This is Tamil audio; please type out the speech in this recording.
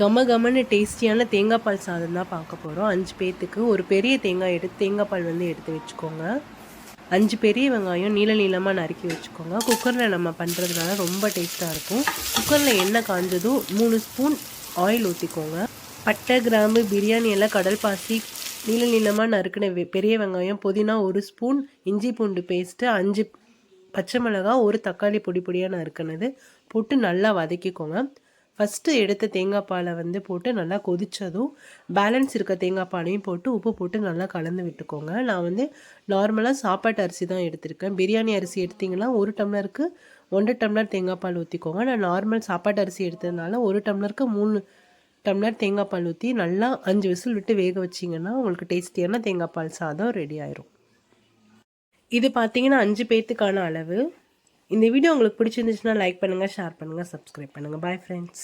கம கமன்னு டேஸ்டியான தேங்காய் பால் சாதம் தான் பார்க்க போகிறோம். 5 பேர்த்துக்கு ஒரு பெரிய தேங்காய் எடுத்து தேங்காய் பால் எடுத்து வச்சுக்கோங்க. 5 பெரிய வெங்காயம் நீள நீளமாக நறுக்கி வச்சுக்கோங்க. குக்கரில் நம்ம பண்ணுறதுனால ரொம்ப டேஸ்ட்டாக இருக்கும். குக்கரில் எண்ணெய் காஞ்சதும் 3 ஸ்பூன் ஆயில் ஊற்றிக்கோங்க. பட்டை, கிராம்பு, பிரியாணி எல்லாம், கடல் பாசி, நீள நீளமாக நறுக்கின பெரிய வெங்காயம், புதினா 1 ஸ்பூன், இஞ்சி பூண்டு பேஸ்ட்டு, 5 பச்சை மிளகாய், 1 தக்காளி பொடி பொடியாக நறுக்கினது போட்டு நல்லா வதக்கிக்கோங்க. ஃபஸ்ட்டு எடுத்த தேங்காய் பாலை போட்டு நல்லா கொதித்ததும் பேலன்ஸ் இருக்க தேங்காய் பாலையும் போட்டு உப்பு போட்டு நல்லா கலந்து விட்டுக்கோங்க. நான் நார்மலாக சாப்பாட்டு அரிசி தான் எடுத்திருக்கேன். பிரியாணி அரிசி எடுத்திங்கன்னா 1 டம்ளருக்கு 1 டம்ளர் தேங்காய் பால் ஊற்றிக்கோங்க. நான் நார்மல் சாப்பாட்டு அரிசி எடுத்ததுனால 1 டம்ளருக்கு 3 டம்ளர் தேங்காய் பால் ஊற்றி நல்லா 5 விசில் விட்டு வேக வச்சிங்கன்னா உங்களுக்கு டேஸ்டியான தேங்காய் பால் சாதம் ரெடி ஆயிரும். இது பார்த்தீங்கன்னா 5 பேர்த்துக்கான அளவு. இந்த வீடியோ உங்களுக்கு பிடிச்சிருந்துச்சுன்னா லைக் பண்ணுங்கள், ஷேர் பண்ணுங்கள், சப்ஸ்கிரைப் பண்ணுங்கள். Bye friends.